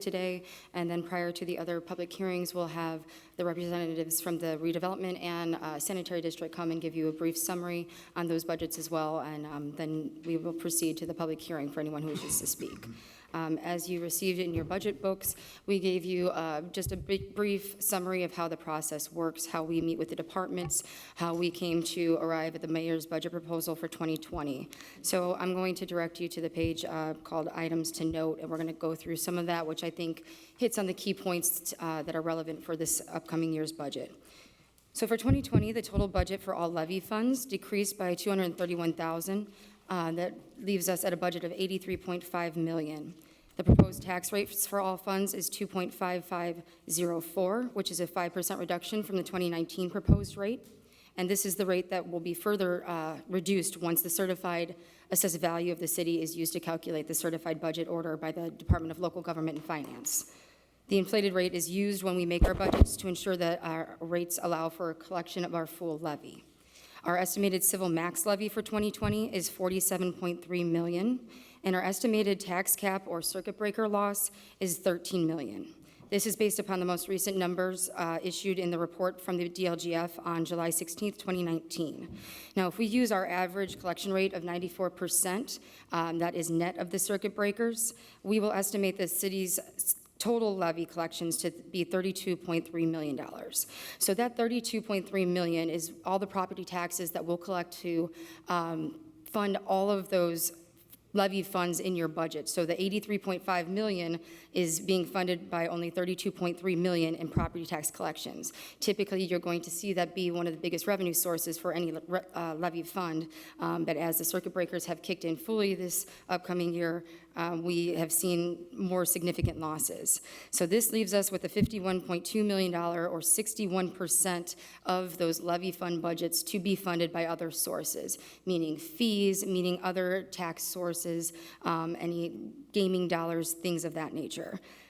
today, and then prior to the other public hearings, we'll have the representatives from the redevelopment and sanitary district come and give you a brief summary on those budgets as well, and then we will proceed to the public hearing for anyone who wishes to speak. As you received in your budget books, we gave you just a brief summary of how the process works, how we meet with the departments, how we came to arrive at the mayor's budget proposal for 2020. So I'm going to direct you to the page called Items to Note, and we're going to go through some of that, which I think hits on the key points that are relevant for this upcoming year's budget. So for 2020, the total budget for all levy funds decreased by $231,000. That leaves us at a budget of $83.5 million. The proposed tax rates for all funds is 2.5504, which is a 5% reduction from the 2019 proposed rate. And this is the rate that will be further reduced once the certified assessed value of the city is used to calculate the certified budget order by the Department of Local Government and Finance. The inflated rate is used when we make our budgets to ensure that our rates allow for a collection of our full levy. Our estimated civil max levy for 2020 is $47.3 million, and our estimated tax cap or circuit breaker loss is $13 million. This is based upon the most recent numbers issued in the report from the DLGF on July 16th, 2019. Now, if we use our average collection rate of 94%, that is net of the circuit breakers, we will estimate the city's total levy collections to be $32.3 million. So that $32.3 million is all the property taxes that we'll collect to fund all of those levy funds in your budget. So the $83.5 million is being funded by only $32.3 million in property tax collections. Typically, you're going to see that be one of the biggest revenue sources for any levy fund, but as the circuit breakers have kicked in fully this upcoming year, we have seen more significant losses. So this leaves us with a $51.2 million or 61% of those levy fund budgets to be funded by other sources, meaning fees, meaning other tax sources, any gaming dollars, things of that nature.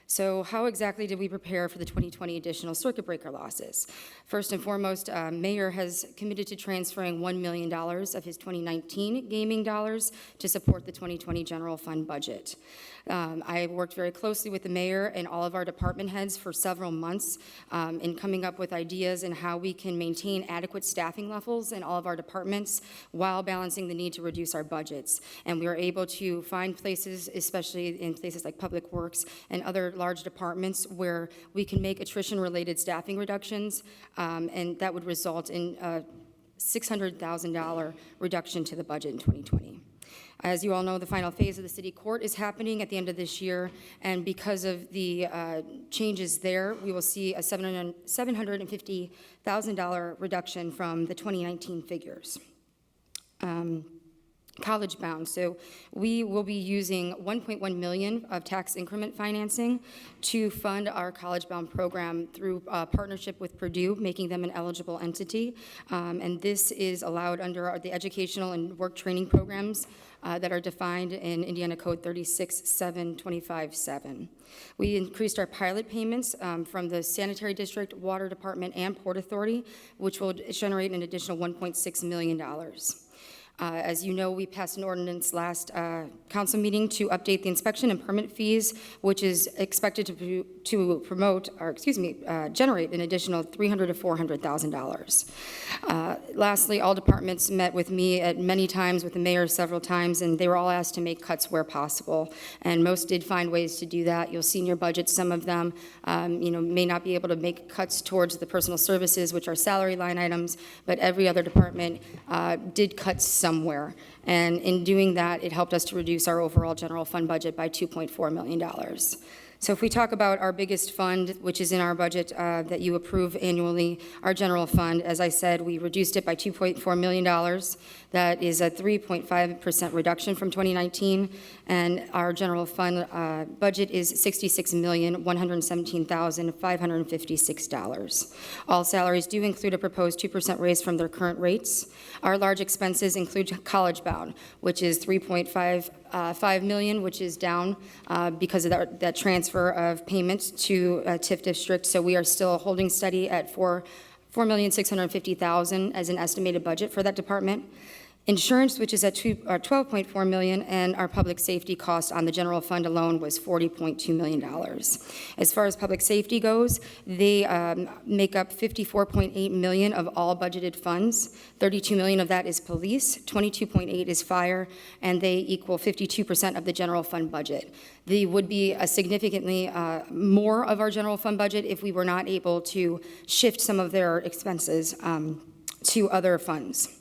So how exactly did we prepare for the 2020 additional circuit breaker losses? First and foremost, Mayor has committed to transferring $1 million of his 2019 gaming dollars to support the 2020 general fund budget. I worked very closely with the mayor and all of our department heads for several months in coming up with ideas and how we can maintain adequate staffing levels in all of our departments while balancing the need to reduce our budgets. And we were able to find places, especially in places like Public Works and other large departments, where we can make attrition-related staffing reductions, and that would result in a $600,000 reduction to the budget in 2020. As you all know, the final phase of the city court is happening at the end of this year, and because of the changes there, we will see a $750,000 reduction from the 2019 figures. College bound. So we will be using $1.1 million of tax increment financing to fund our college bound program through a partnership with Purdue, making them an eligible entity. And this is allowed under the educational and work training programs that are defined in Indiana Code 36.725.7. We increased our pilot payments from the sanitary district, water department, and Port Authority, which will generate an additional $1.6 million. As you know, we passed an ordinance last council meeting to update the inspection and permit fees, which is expected to promote, or generate an additional $300,000 to $400,000. Lastly, all departments met with me at many times, with the mayor several times, and they were all asked to make cuts where possible. And most did find ways to do that. You'll see in your budget some of them, may not be able to make cuts towards the personal services, which are salary line items, but every other department did cut somewhere. And in doing that, it helped us to reduce our overall general fund budget by $2.4 million. So if we talk about our biggest fund, which is in our budget that you approve annually, our general fund, as I said, we reduced it by $2.4 million. That is a 3.5% reduction from 2019, and our general fund budget is $66,117,556. All salaries do include a proposed 2% raise from their current rates. Our large expenses include college bound, which is $3.5 million, which is down because of that transfer of payments to TIF district. So we are still holding steady at $4,650,000 as an estimated budget for that department. Insurance, which is at 12.4 million, and our public safety cost on the general fund alone was $40.2 million. As far as public safety goes, they make up 54.8 million of all budgeted funds. 32 million of that is police, 22.8 is fire, and they equal 52% of the general fund budget. They would be a significantly more of our general fund budget if we were not able to shift some of their expenses to other funds.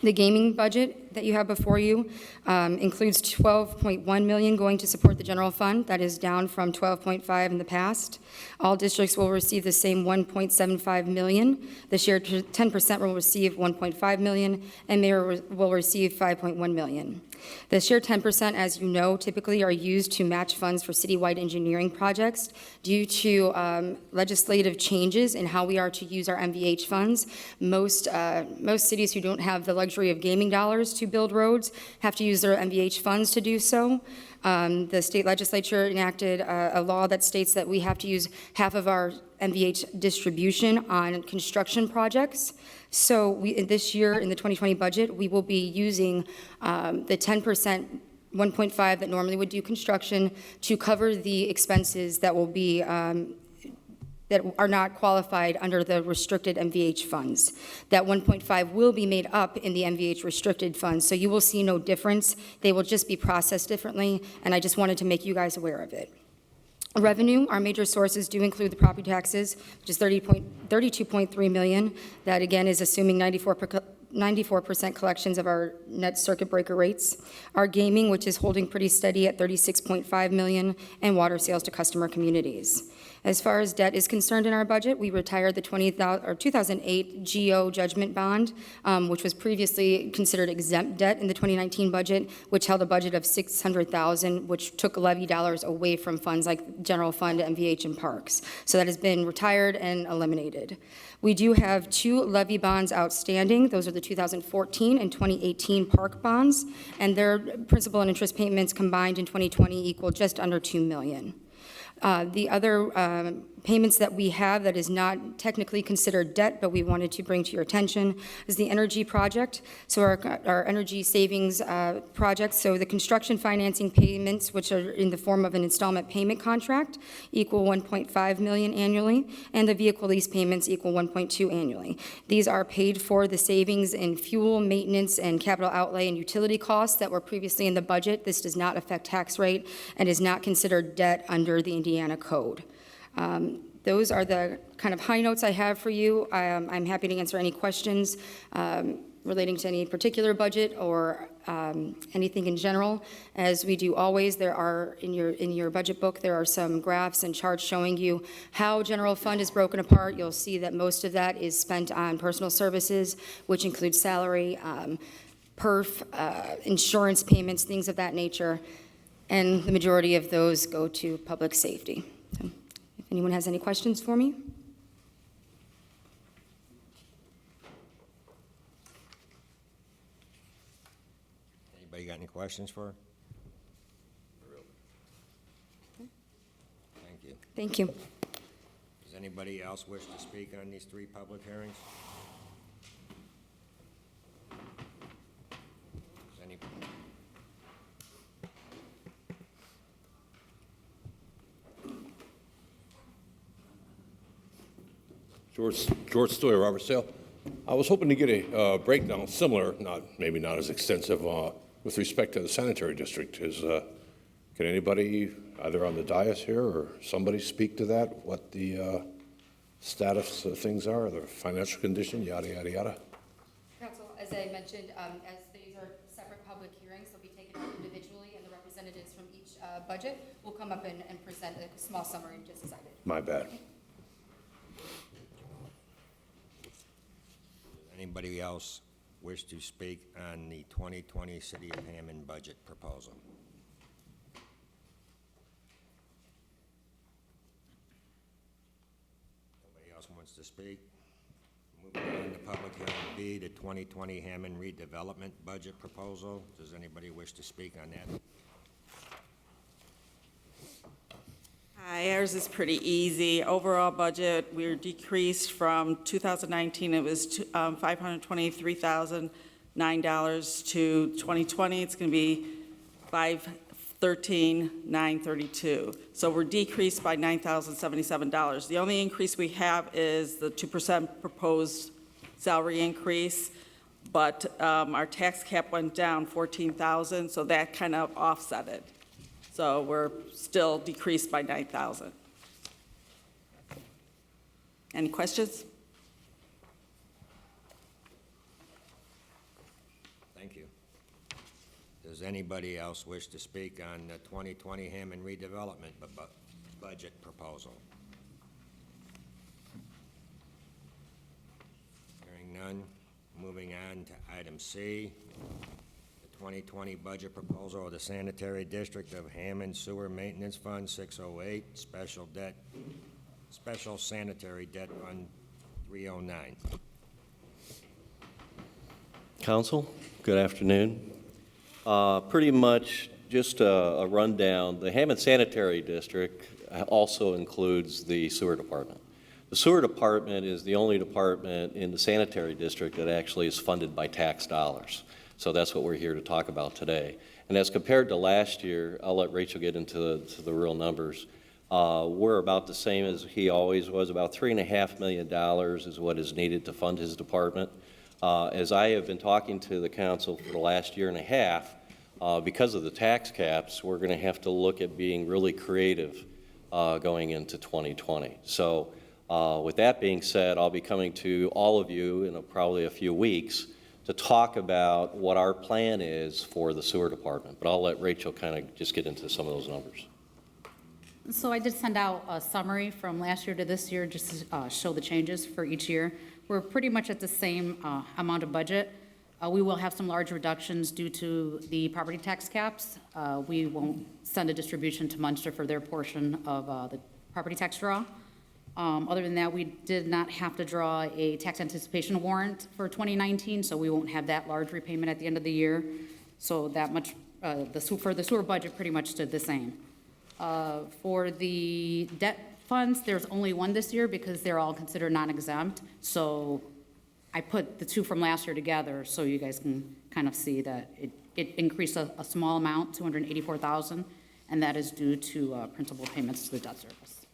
The gaming budget that you have before you includes 12.1 million going to support the general fund. That is down from 12.5 in the past. All districts will receive the same 1.75 million. The shared 10% will receive 1.5 million, and mayor will receive 5.1 million. The shared 10%, as you know, typically are used to match funds for citywide engineering projects. Due to legislative changes in how we are to use our MVH funds, most cities who don't have the luxury of gaming dollars to build roads have to use their MVH funds to do so. The state legislature enacted a law that states that we have to use half of our MVH distribution on construction projects. So this year in the 2020 budget, we will be using the 10%, 1.5 that normally would do construction to cover the expenses that will be that are not qualified under the restricted MVH funds. That 1.5 will be made up in the MVH restricted funds, so you will see no difference. They will just be processed differently, and I just wanted to make you guys aware of it. Revenue, our major sources do include the property taxes, which is 32.3 million. That again is assuming 94% collections of our net circuit breaker rates. Our gaming, which is holding pretty steady at 36.5 million, and water sales to customer communities. As far as debt is concerned in our budget, we retired the 2008 GO judgment bond, which was previously considered exempt debt in the 2019 budget, which held a budget of $600,000, which took levy dollars away from funds like general fund, MVH, and parks. So that has been retired and eliminated. We do have 2 levy bonds outstanding. Those are the 2014 and 2018 park bonds, and their principal and interest payments combined in 2020 equal just under $2 million. The other payments that we have that is not technically considered debt, but we wanted to bring to your attention, is the energy project. So our energy savings project. So the construction financing payments, which are in the form of an installment payment contract, equal 1.5 million annually, and the vehicle lease payments equal 1.2 annually. These are paid for the savings in fuel, maintenance, and capital outlay and utility costs that were previously in the budget. This does not affect tax rate and is not considered debt under the Indiana Code. Those are the kind of high notes I have for you. I'm happy to answer any questions relating to any particular budget or anything in general. As we do always, there are in your budget book, there are some graphs and charts showing you how general fund is broken apart. You'll see that most of that is spent on personal services, which includes salary, perf, insurance payments, things of that nature, and the majority of those go to public safety. So, if anyone has any questions for me? Anybody got any questions for her? Thank you. Thank you. Does anybody else wish to speak on these 3 public hearings? Does any? George Stoyer, Robert Sale. I was hoping to get a breakdown similar, maybe not as extensive, with respect to the sanitary district. Can anybody, either on the dais here or somebody, speak to that? What the status of things are, the financial condition, yada, yada, yada? Council, as I mentioned, as these are separate public hearings, they'll be taken out individually, and the representatives from each budget will come up and present a small summary, just as I did. My bad. Anybody else wish to speak on the 2020 City of Hammond budget proposal? Nobody else wants to speak? Moving on to public hearing B, the 2020 Hammond redevelopment budget proposal. Does anybody wish to speak on that? Hi, ours is pretty easy. Overall budget, we're decreased from 2019, it was $523,000. $9 to 2020, it's going to be $513,932. So we're decreased by $9,077. The only increase we have is the 2% proposed salary increase, but our tax cap went down 14,000, so that kind of offset it. So we're still decreased by 9,000. Any questions? Thank you. Does anybody else wish to speak on the 2020 Hammond redevelopment budget proposal? Hearing none, moving on to item C, the 2020 budget proposal of the Sanitary District of Hammond Sewer Maintenance Fund 608, Special Sanitary Debt Fund 309. Council, good afternoon. Pretty much just a rundown. The Hammond Sanitary District also includes the sewer department. The sewer department is the only department in the sanitary district that actually is funded by tax dollars. So that's what we're here to talk about today. And as compared to last year, I'll let Rachel get into the real numbers. We're about the same as he always was. About $3.5 million is what is needed to fund his department. As I have been talking to the council for the last year and a half, because of the tax caps, we're going to have to look at being really creative going into 2020. So with that being said, I'll be coming to all of you in probably a few weeks to talk about what our plan is for the sewer department. But I'll let Rachel kind of just get into some of those numbers. So I did send out a summary from last year to this year just to show the changes for each year. We're pretty much at the same amount of budget. We will have some large reductions due to the property tax caps. We won't send a distribution to Munster for their portion of the property tax draw. Other than that, we did not have to draw a tax anticipation warrant for 2019, so we won't have that large repayment at the end of the year. So that much, for the sewer budget pretty much stood the same. For the debt funds, there's only one this year because they're all considered non-exempt. So I put the two from last year together so you guys can kind of see that it increased a small amount, $284,000, and that is due to principal payments to the debt service.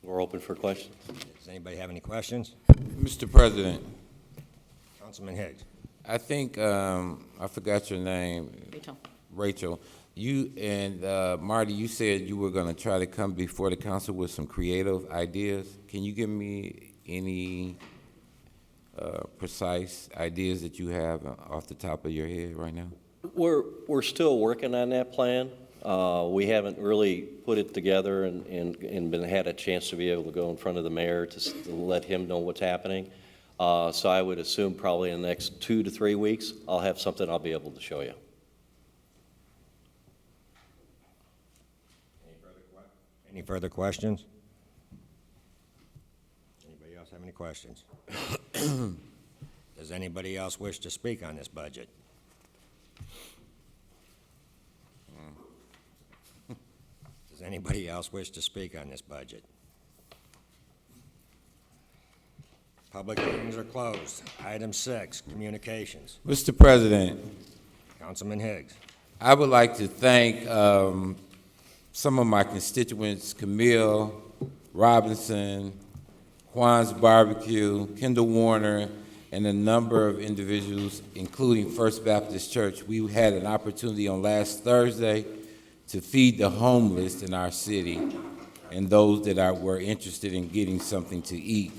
We're open for questions. Does anybody have any questions? Mr. President, Councilman Higgs. I think, I forgot your name. Rachel. You and Marty, you said you were going to try to come before the council with some creative ideas. Can you give me any precise ideas that you have off the top of your head right now? We're still working on that plan. We haven't really put it together and had a chance to be able to go in front of the mayor to let him know what's happening. So I would assume probably in the next 2 to 3 weeks, I'll have something I'll be able to show you. Any further questions? Anybody else have any questions? Does anybody else wish to speak on this budget? Does anybody else wish to speak on this budget? Public hearings are closed. Item 6, communications. Mr. President, Councilman Higgs. I would like to thank some of my constituents, Camille Robinson, Juan's Barbecue, Kendall Warner, and a number of individuals, including First Baptist Church. We had an opportunity on last Thursday to feed the homeless in our city and those that were interested in getting something to eat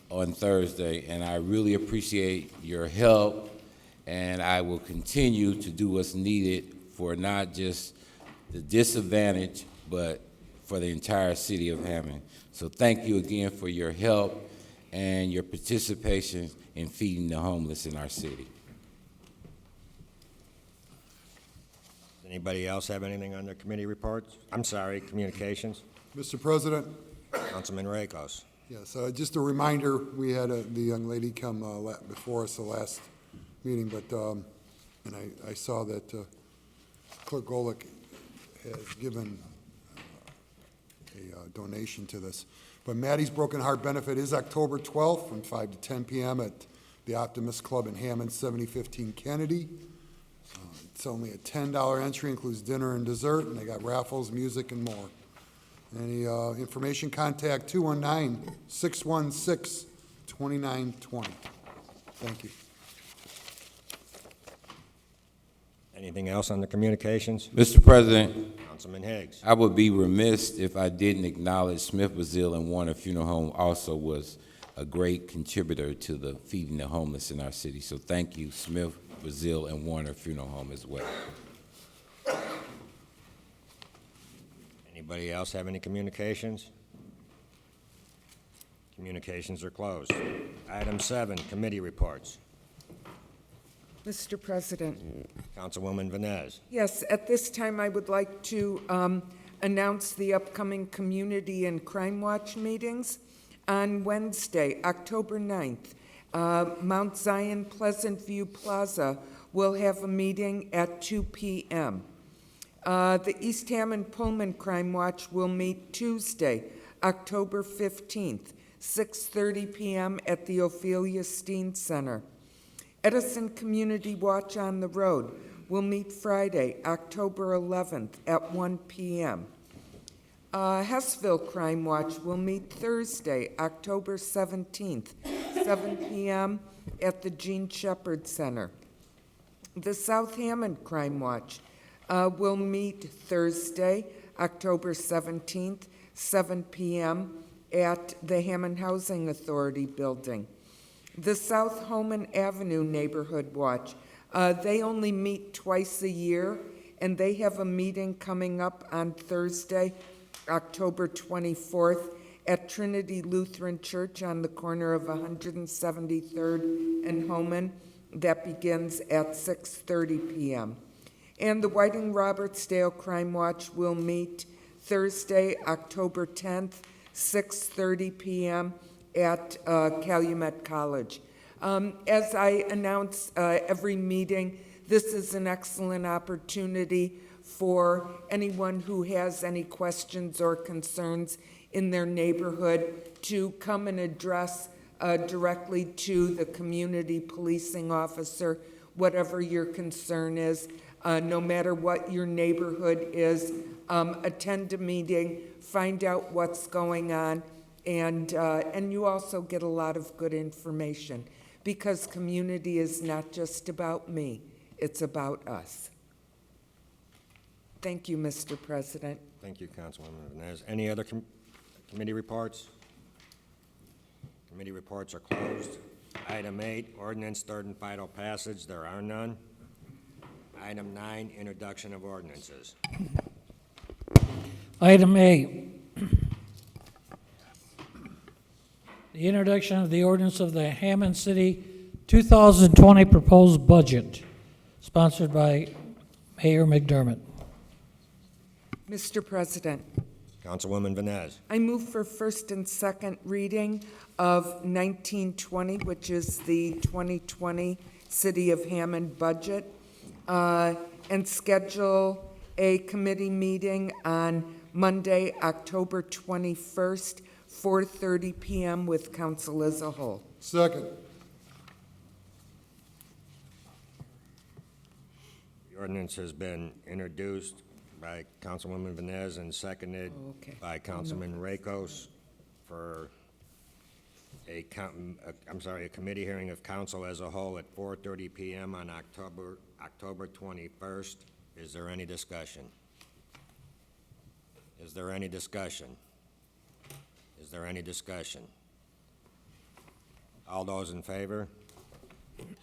on Thursday. And I really appreciate your help, and I will continue to do what's needed for not just the disadvantaged, but for the entire city of Hammond. So thank you again for your help and your participation in feeding the homeless in our city. Does anybody else have anything on their committee reports? I'm sorry, communications. Mr. President, Councilman Rakos. yes, just a reminder, we had the young lady come before us the last meeting, but, and I saw that Clerk Golick has given a donation to this. But Maddie's Broken Heart Benefit is October 12th from 5 to 10 p.m. at the Optimist Club in Hammond, 7015 Kennedy. It's only a $10 entry, includes dinner and dessert, and they got raffles, music, and more. Any information, contact 219-616-2920. Thank you. Anything else on the communications? Mr. President, Councilman Higgs. I would be remiss if I didn't acknowledge Smith, Brazil, and Warner Funeral Home also was a great contributor to the feeding the homeless in our city. So thank you, Smith, Brazil, and Warner Funeral Home as well. Anybody else have any communications? Communications are closed. Item 7, committee reports. Mr. President, Councilwoman Venez. yes, at this time, I would like to announce the upcoming Community and Crime Watch meetings. On Wednesday, October 9th, Mount Zion Pleasant View Plaza will have a meeting at 2 p.m. The East Hammond Pullman Crime Watch will meet Tuesday, October 15th, 6:30 p.m. at the Ophelia Steen Center. Edison Community Watch on the Road will meet Friday, October 11th at 1 p.m. Hessville Crime Watch will meet Thursday, October 17th, 7 p.m. at the Gene Shepherd Center. The South Hammond Crime Watch will meet Thursday, October 17th, 7 p.m. at the Hammond Housing Authority building. The South Homan Avenue Neighborhood Watch, they only meet twice a year, and they have a meeting coming up on Thursday, October 24th, at Trinity Lutheran Church on the corner of 173rd and Homan. That begins at 6:30 p.m. And the Whiting Robertsdale Crime Watch will meet Thursday, October 10th, 6:30 p.m. at Calumet College. As I announce every meeting, this is an excellent opportunity for anyone who has any questions or concerns in their neighborhood to come and address directly to the community policing officer, whatever your concern is. No matter what your neighborhood is, attend a meeting, find out what's going on, and you also get a lot of good information, because community is not just about me, it's about us. Thank you, Mr. President. Thank you, Councilwoman Venez. Any other committee reports? Committee reports are closed. Item 8, ordinance third and final passage. There are none. Item 9, introduction of ordinances. Item A, the introduction of the ordinance of the Hammond City 2020 proposed budget, sponsored by Mayor McDermott. Mr. President, Councilwoman Venez. I move for first and second reading of 1920, which is the 2020 City of Hammond budget, and schedule a committee meeting on Monday, October 21st, 4:30 p.m. with council as a whole. Second. The ordinance has been introduced by Councilwoman Venez and seconded Okay. by Councilman Rakos for a committee hearing of council as a whole at 4:30 p.m. on October 21st. Is there any discussion? Is there any discussion? Is there any discussion? All those in favor,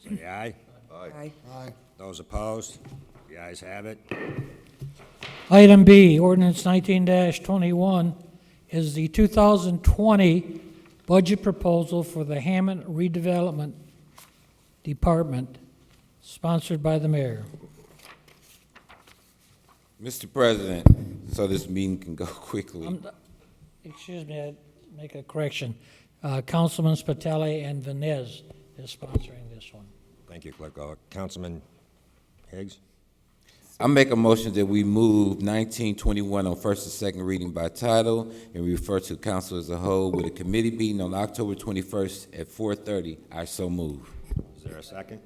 say aye. Aye. Aye. Those opposed, the ayes have it. Item B, ordinance 19-21 is the 2020 budget proposal for the Hammond Redevelopment Department, sponsored by the mayor. Mr. President, so this meeting can go quickly. Excuse me, I'd make a correction. Councilman Spitali and Venez is sponsoring this one. Thank you, Clerk. Councilman Higgs? I make a motion that we move 1921 on first and second reading by title and refer to council as a whole with a committee meeting on October 21st at 4:30. I so move. Is there a second?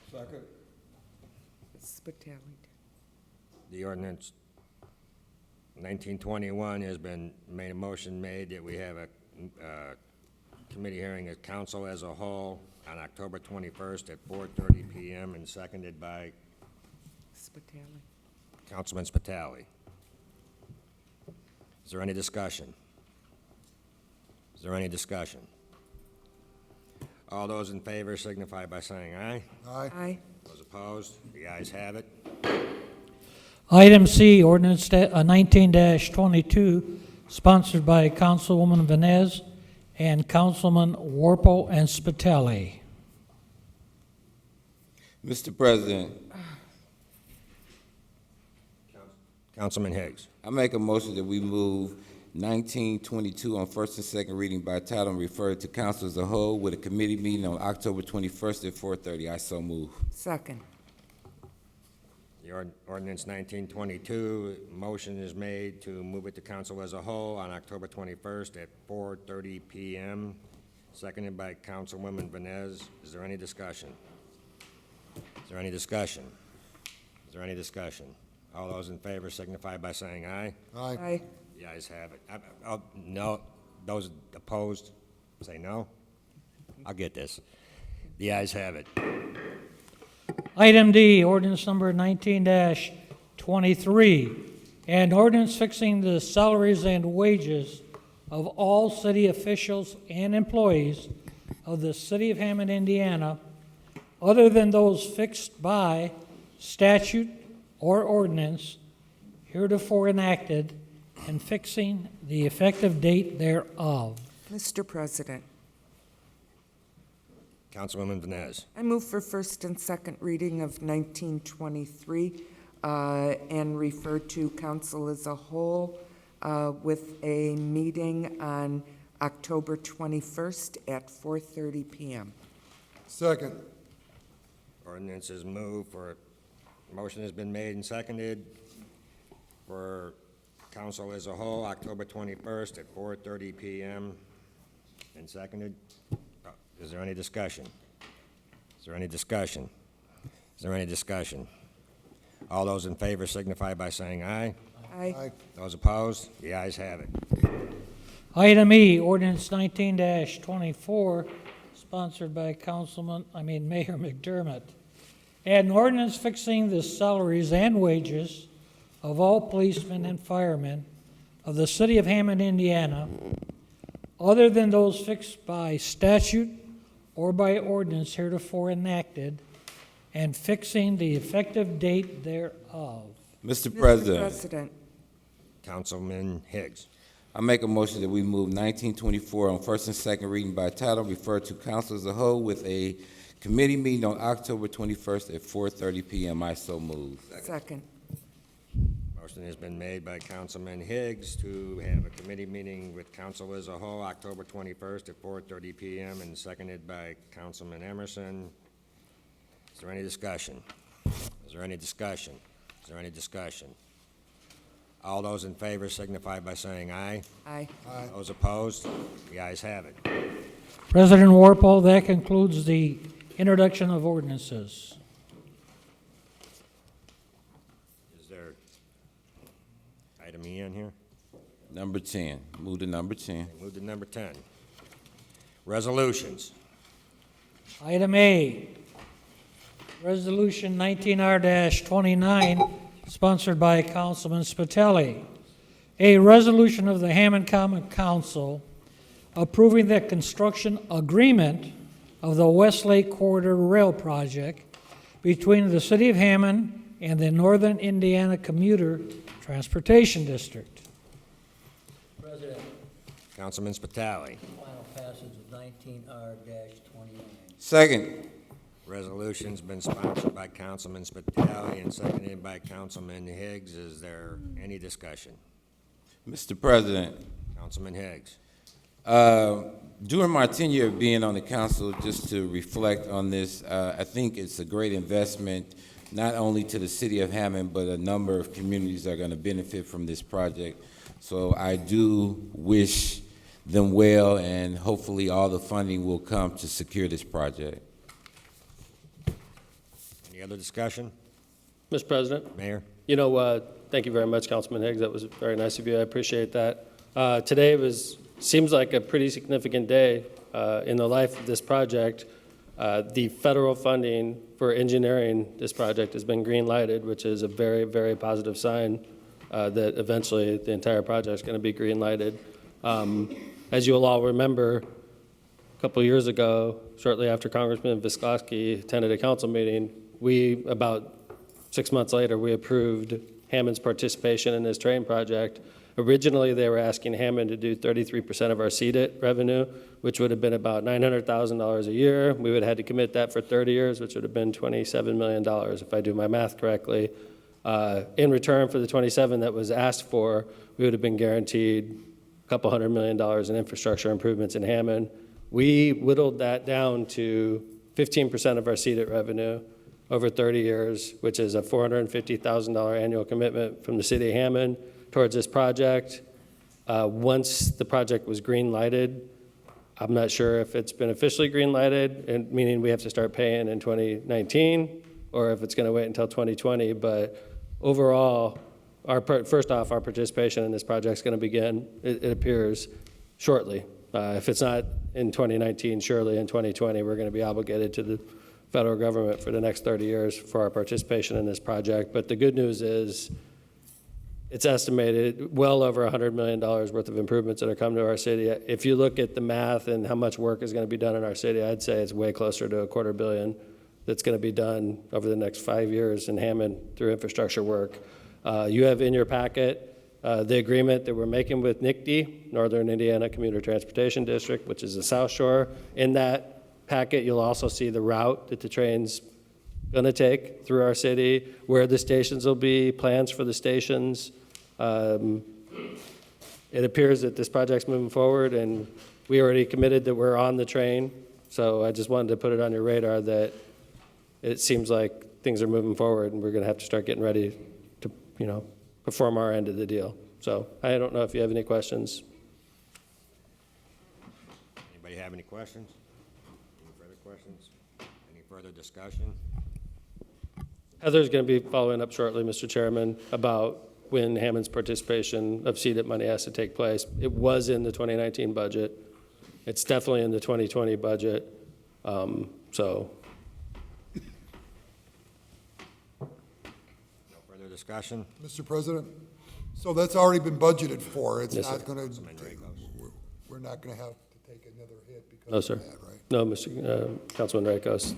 Second. Spitali. The ordinance 1921 has been made, a motion made that we have a committee hearing at council as a whole on October 21st at 4:30 PM and seconded by Spitali. Councilman Spitali. Is there any discussion? Is there any discussion? All those in favor signify by saying aye. Aye. Aye. Those opposed, the ayes have it. Item C, ordinance 19-22, sponsored by Councilwoman Venez and Councilman Warple and Spitali. Mr. President, Councilman Higgs. I make a motion that we move 1922 on first and second reading by title and refer it to council as a whole with a committee meeting on October 21st at 4:30. I so move. Second. The ordinance 1922, motion is made to move it to council as a whole on October 21st at 4:30 PM, seconded by Councilwoman Venez. Is there any discussion? Is there any discussion? Is there any discussion? All those in favor signify by saying aye. Aye. Aye. The ayes have it. No, those opposed, say no. I'll get this. The ayes have it. Item D, ordinance number 19-23, an ordinance fixing the salaries and wages of all city officials and employees of the City of Hammond, Indiana, other than those fixed by statute or ordinance heretofore enacted, and fixing the effective date thereof. Mr. President, Councilwoman Venez. I move for first and second reading of 1923 and refer to council as a whole with a meeting on October 21st at 4:30 PM. Second. Ordinance is moved for, motion has been made and seconded for council as a whole, October 21st at 4:30 PM, and seconded. Is there any discussion? Is there any discussion? Is there any discussion? All those in favor signify by saying aye. Aye. Aye. Those opposed, the ayes have it. Item E, ordinance 19-24, sponsored by Mayor McDermott. An ordinance fixing the salaries and wages of all policemen and firemen of the City of Hammond, Indiana, other than those fixed by statute or by ordinance heretofore enacted, and fixing the effective date thereof. Mr. Mr. President, President, Councilman Higgs. I make a motion that we move 1924 on first and second reading by title, refer to council as a whole with a committee meeting on October 21st at 4:30 PM. I so move. second. Motion has been made by Councilman Higgs to have a committee meeting with council as a whole, October 21st at 4:30 PM, and seconded by Councilman Emerson. Is there any discussion? Is there any discussion? Is there any discussion? All those in favor signify by saying aye. Aye. Aye. Those opposed, the ayes have it. President Warple, that concludes the introduction of ordinances. Is there item E on here? Number 10, move to number 10. Move to number 10. Resolutions. Item A, Resolution 19R-29, sponsored by Councilman Spitali. A resolution of the Hammond Common Council approving the construction agreement of the Westlake Corridor Rail Project between the City of Hammond and the Northern Indiana Commuter Transportation District. President, Councilman Spitali. final passage of 19R-29. Second. Resolution's been sponsored by Councilman Spitali and seconded by Councilman Higgs. Is there any discussion? Mr. President, Councilman Higgs. during my tenure of being on the council, just to reflect on this, I think it's a great investment not only to the city of Hammond, but a number of communities are going to benefit from this project. So I do wish them well, and hopefully all the funding will come to secure this project. Any other discussion? Mr. President, Mayor? thank you very much, Councilman Higgs. That was very nice of you. I appreciate that. Today seems like a pretty significant day in the life of this project. The federal funding for engineering this project has been green-lighted, which is a very, very positive sign that eventually the entire project is going to be green-lighted. As you'll all remember, a couple of years ago, shortly after Congressman Visclosky attended a council meeting, about 6 months later, we approved Hammond's participation in this train project. Originally, they were asking Hammond to do 33% of our CDIT revenue, which would have been about $900,000 a year. We would have had to commit that for 30 years, which would have been $27 million, if I do my math correctly. In return for the 27 that was asked for, we would have been guaranteed a couple $100 million in infrastructure improvements in Hammond. We whittled that down to 15% of our CDIT revenue over 30 years, which is a $450,000 annual commitment from the city of Hammond towards this project. Once the project was green-lighted, I'm not sure if it's been officially green-lighted, and meaning we have to start paying in 2019, or if it's going to wait until 2020. But overall, first off, our participation in this project is going to begin, it appears, shortly. If it's not in 2019, surely in 2020, we're going to be obligated to the federal government for the next 30 years for our participation in this project. But the good news is it's estimated well over $100 million worth of improvements that are coming to our city. If you look at the math and how much work is going to be done in our city, I'd say it's way closer to $250 million that's going to be done over the next 5 years in Hammond through infrastructure work. You have in your packet the agreement that we're making with NICD, Northern Indiana Commuter Transportation District, which is the South Shore. In that packet, you'll also see the route that the train's going to take through our city, where the stations will be, plans for the stations. It appears that this project's moving forward, and we already committed that we're on the train. So I just wanted to put it on your radar that it seems like things are moving forward, and we're going to have to start getting ready to, perform our end of the deal. So I don't know if you have any questions. Anybody have any questions? Any further questions? Any further discussion? Heather's going to be following up shortly, Mr. Chairman, about when Hammond's participation of CDIT money has to take place. It was in the 2019 budget. It's definitely in the 2020 budget. No further discussion? Mr. President, so that's already been budgeted for. It's Yes, not sir. going to, we're not going to have to take another hit No, because sir. of that, right? No, Councilman Rakos.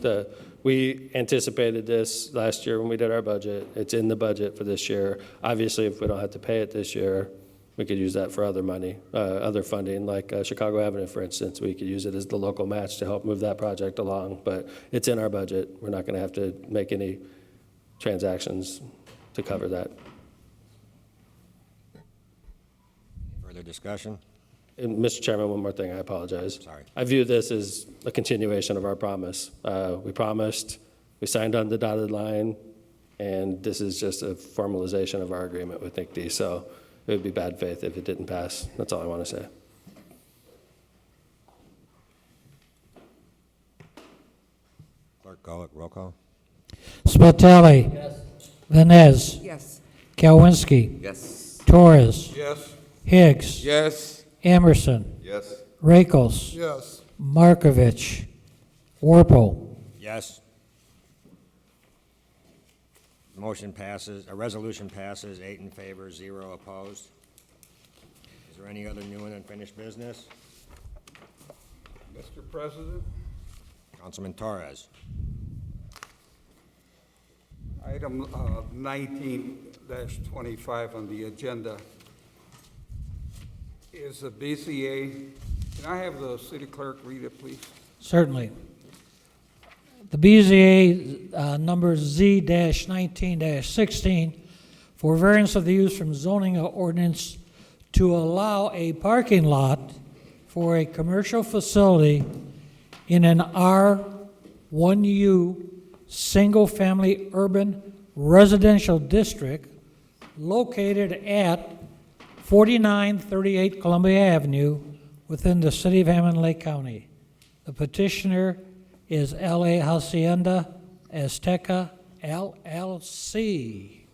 We anticipated this last year when we did our budget. It's in the budget for this year. Obviously, if we don't have to pay it this year, we could use that for other money, other funding, like Chicago Avenue, for instance. We could use it as the local match to help move that project along. But it's in our budget. We're not going to have to make any transactions to cover that. Further discussion? And Mr. Chairman, one more thing, I apologize. Sorry. I view this as a continuation of our promise. We promised, we signed on the dotted line, and this is just a formalization of our agreement with NICD. So it would be bad faith if it didn't pass. That's all I want to say. Clerk, call it. Roll call. Spitali. Yes. Vines. Yes. Kalwinski. Yes. Torres. Yes. Higgs. Yes. Emerson. Yes. Rakos. Yes. Markovich. Warple. Yes. Motion passes, a resolution passes, 8 in favor, 0 opposed. Is there any other new and unfinished business? Mr. President, Councilman Torres. item 19-25 on the agenda is a BCA. Can I have the city clerk read it, please? Certainly. The BZA number Z-19-16 for variance of the use from zoning ordinance to allow a parking lot for a commercial facility in an R1U single-family urban residential district located at 4938 Columbia Avenue within the City of Hammond, Lake County. The petitioner is L.A. Hacienda Azteca LLC.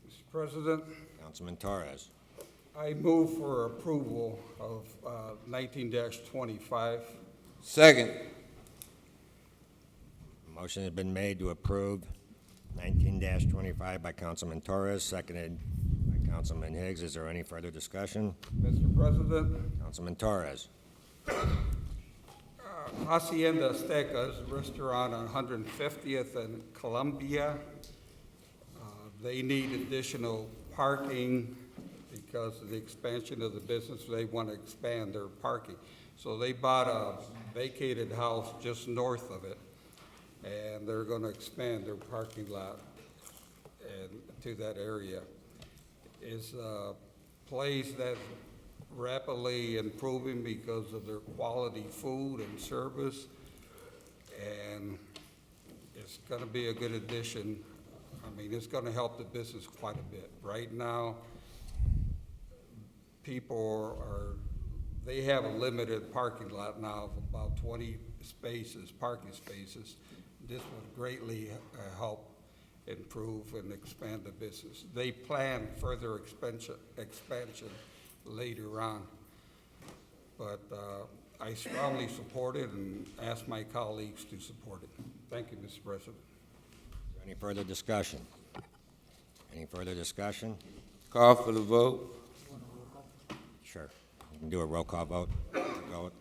Mr. President, Councilman Torres. I move for approval of 19-25. Second. Motion has been made to approve 19-25 by Councilman Torres, seconded by Councilman Higgs. Is there any further discussion? Mr. President, Councilman Torres. Hacienda Azteca is a restaurant on 150th and Columbia. They need additional parking because of the expansion of the business. They want to expand their parking. So they bought a vacated house just north of it, and they're going to expand their parking lot and to that area. It's a place that's rapidly improving because of their quality food and service, and it's going to be a good addition. I mean, it's going to help the business quite a bit. Right now, they have a limited parking lot now of about 20 spaces, parking spaces. This would greatly help improve and expand the business. They plan further expansion later on. But I strongly support it and ask my colleagues to support it. Thank you, Mr. President. Any further discussion? Any further discussion? Call for the vote. Sure. We can do a roll call vote. Go.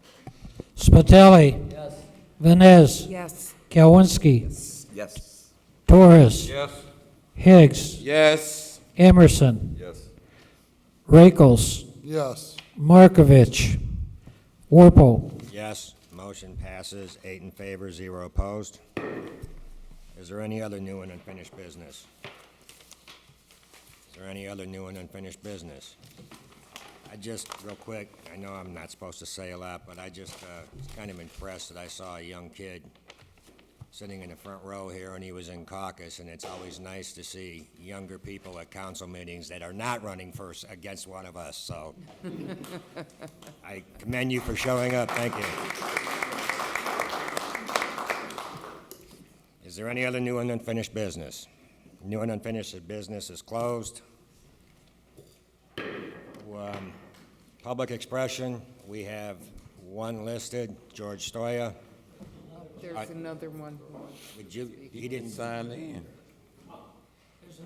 Spitali. Yes. Vines. Yes. Kalwinski. Yes. Torres. Yes. Higgs. Yes. Emerson. Yes. Rakels. Yes. Markovich. Warple. Yes, motion passes, 8 in favor, 0 opposed. Is there any other new and unfinished business? Is there any other new and unfinished business? I just, real quick, I know I'm not supposed to say a lot, but I just was kind of impressed that I saw a young kid sitting in the front row here, and he was in caucus, and it's always nice to see younger people at council meetings that are not running first against one of us, so I commend you for showing up. Thank you. Is there any other new and unfinished business? New and unfinished business is closed. Public expression, we have one listed, George Stoya. There's another one. Would you, he didn't, Sign in.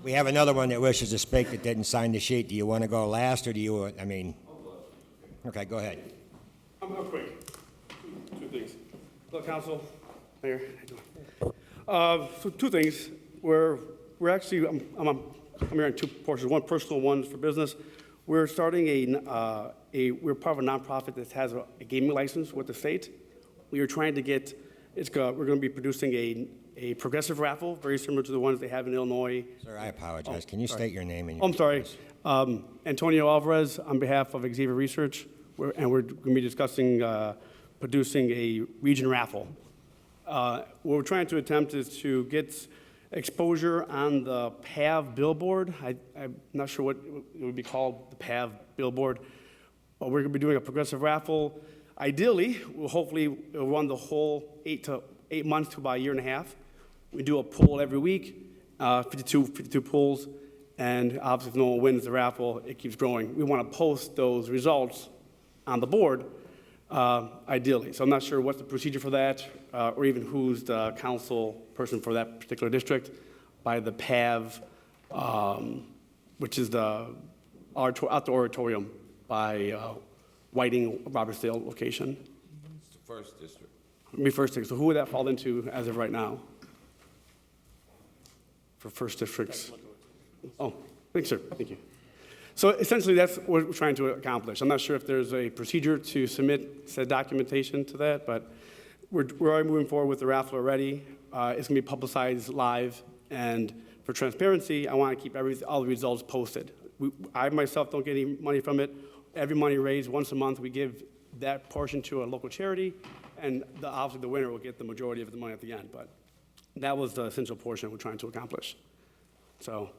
we have another one that wishes to speak that didn't sign the sheet. Do you want to go last, or do you, I mean, okay, go ahead. I'm quick. Two things. Hello, council, mayor. So two things. We're actually, I'm here on two portions. One personal, one for business. We're starting we're part of a nonprofit that has a gaming license with the state. We are trying to get, we're going to be producing a progressive raffle, very similar to the ones they have in Illinois. Sir, I apologize. Can you state your name and your... I'm sorry. Antonio Alvarez, on behalf of Xavier Research, we're going to be discussing producing a region raffle. What we're trying to attempt is to get exposure on the PAV billboard. I'm not sure what it would be called, the PAV billboard, but we're going to be doing a progressive raffle. Ideally, we'll hopefully run the whole 8 months to about a year and a half. We do a poll every week, 52 polls, and obviously if no one wins the raffle, it keeps growing. We want to post those results on the board, ideally. So I'm not sure what's the procedure for that, or even who's the council person for that particular district, by the PAV, which is the outdoor auditorium by Whiting, Robertsdale location. It's the first district. It'll be first district. So who would that fall into as of right now? For first districts? Oh, thanks, sir. Thank you. So essentially, that's what we're trying to accomplish. I'm not sure if there's a procedure to submit said documentation to that, but we're already moving forward with the raffle already. It's going to be publicized live, and for transparency, I want to keep all the results posted. I myself don't get any money from it. Every money raised once a month, we give that portion to a local charity, and obviously the winner will get the majority of the money at the end. But That was the essential portion we're trying to accomplish. So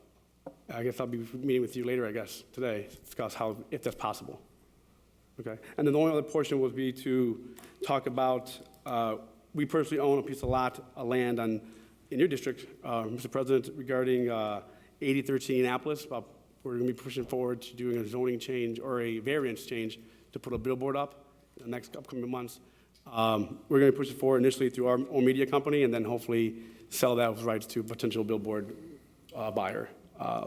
I guess I'll be meeting with you later, I guess, today, to discuss how, if that's possible. Okay? And then the only other portion would be to talk about, we personally own a piece of land in your district, Mr. President, regarding 8013 Indianapolis. We're going to be pushing forward to doing a zoning change or a variance change to put a billboard up in the next upcoming months. We're going to push it forward initially through our own media company and then hopefully sell that with rights to a potential billboard buyer,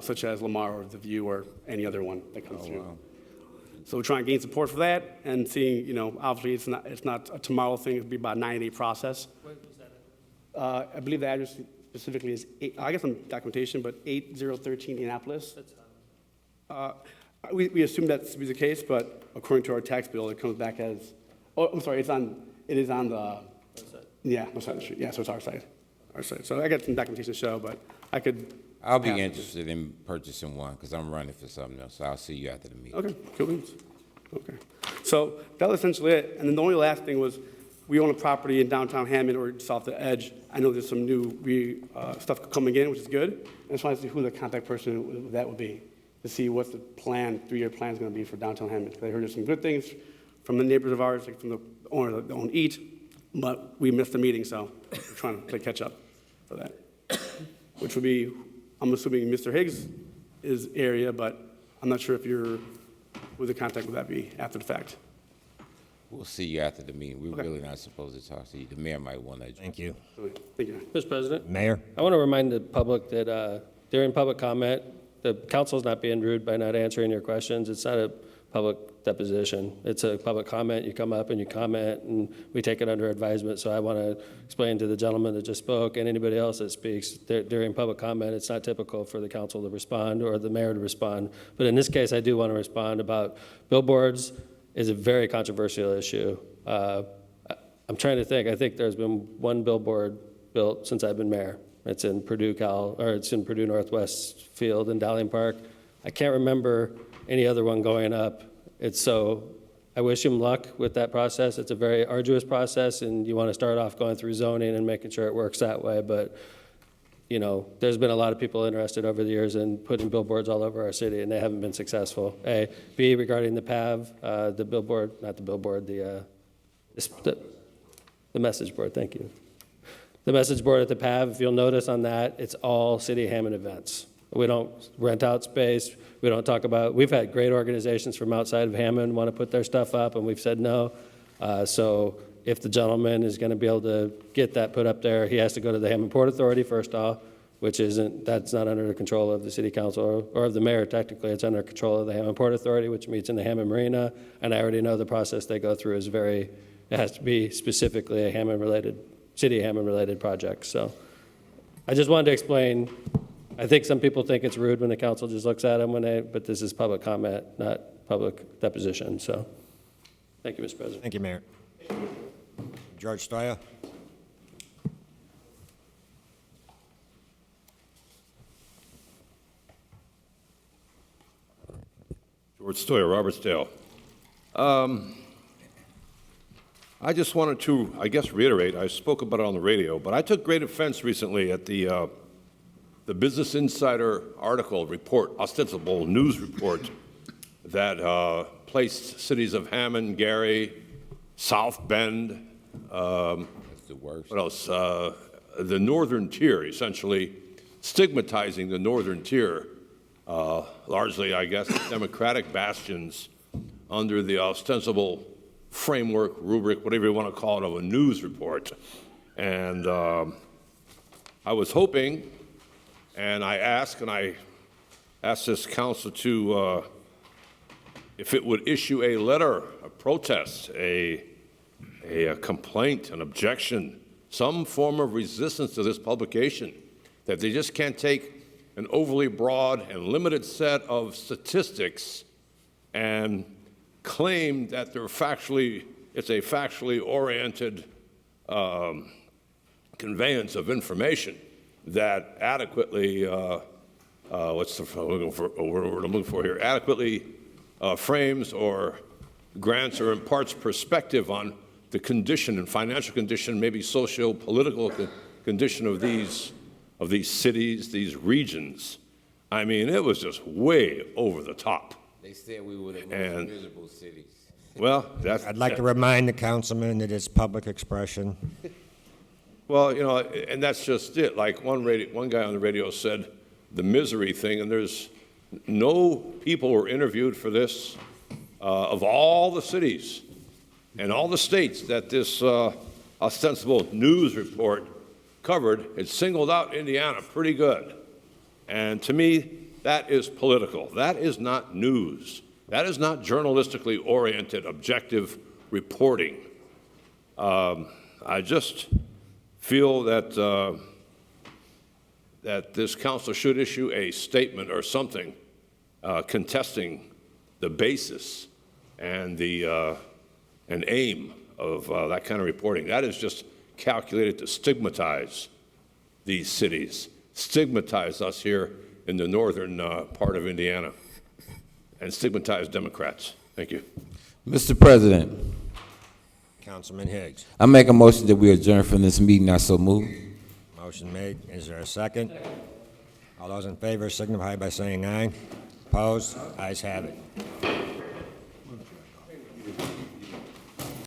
such as Lamar or The View or any other one that comes through. Wow. So we're trying to gain support for that and seeing, obviously it's not a tomorrow thing, it'll be about a 9-day process. What was that? I believe the address specifically is, I guess on documentation, but 8013 Indianapolis. We assume that to be the case, but according to our tax bill, it comes back as, oh, I'm sorry, it is on the, yeah, west side of the street. Yeah, so it's our side. So I got some documentation to show, but I could. I'll be interested in purchasing one because I'm running for something else. So I'll see you after the meeting. Okay, cool beans. Okay. So that was essentially it. And then the only last thing was, we own a property in downtown Hammond or just off the edge. I know there's some new stuff coming in, which is good. I just wanted to see who the contact person that would be, to see what the plan, 3-year plan is going to be for downtown Hammond. Because I heard there's some good things from the neighbors of ours, like from the owner that own EAT, but we missed the meeting, so we're trying to play catch up for that. Which would be, I'm assuming Mr. Higgs' area, but I'm not sure if who the contact would that be after the fact. We'll see you after the meeting. We're Okay. really not supposed to talk to you. The mayor might want to. Thank you. Thank you. Mr. President? Mayor? I want to remind the public that during public comment, the council's not being rude by not answering your questions. It's not a public deposition. It's a public comment. You come up and you comment, and we take it under advisement. So I want to explain to the gentleman that just spoke and anybody else that speaks during public comment, it's not typical for the council to respond or the mayor to respond. But in this case, I do want to respond about billboards is a very controversial issue. I'm trying to think. I think there's been one billboard built since I've been mayor. It's in Purdue Northwest Field in Dowling Park. I can't remember any other one going up. I wish him luck with that process. It's a very arduous process, and you want to start off going through zoning and making sure it works that way. But, there's been a lot of people interested over the years in putting billboards all over our city, and they haven't been successful. A. B, regarding the PAV, the message board, thank you. The message board at the PAV, if you'll notice on that, it's all City of Hammond events. We don't rent out space. We don't talk about, we've had great organizations from outside of Hammond want to put their stuff up, and we've said no. So if the gentleman is going to be able to get that put up there, he has to go to the Hammond Port Authority first off, that's not under the control of the city council or of the mayor technically. It's under control of the Hammond Port Authority, which meets in the Hammond Marina. And I already know the process they go through it has to be specifically a City of Hammond related project. So I just wanted to explain. I think some people think it's rude when the council just looks at them but this is public comment, not public deposition. So thank you, Mr. President. Thank you, Mayor. George Stoya? George Stoyer, Robertsdale. I just wanted to, reiterate, I spoke about it on the radio, but I took great offense recently at the Business Insider article report, ostensible news report, that placed cities of Hammond, Gary, South Bend, That's the worst. what else? The northern tier, essentially stigmatizing the northern tier, largely, I guess, Democratic bastions under the ostensible framework, rubric, whatever you want to call it, of a news report. And I was hoping, and I asked this council to, if it would issue a letter of protest, a complaint, an objection, some form of resistance to this publication, that they just can't take an overly broad and limited set of statistics and claim that it's a factually oriented conveyance of information that adequately, what's the word I'm looking for here, adequately frames or grants or imparts perspective on the condition and financial condition, maybe socio-political condition of these cities, these regions, I mean, it was just way over the top. They said we were the most And- miserable cities. Well, that's. I'd like to remind the councilman that it's public expression. Well, you know, and that's just it. Like one guy on the radio said, the misery thing, and there's no people were interviewed for this of all the cities and all the states that this ostensible news report covered. It singled out Indiana pretty good. And to me, that is political. That is not news. That is not journalistically oriented, objective reporting. I just feel that that this council should issue a statement or something contesting the basis and the and aim of that kind of reporting. That is just calculated to stigmatize these cities, stigmatize us here in the northern part of Indiana, and stigmatize Democrats. Thank you. Mr. President, Councilman Higgs. I make a motion that we adjourn from this meeting. I so move. Motion made. Is there a second? All those in favor signify by saying aye. Opposed? Ayes have it.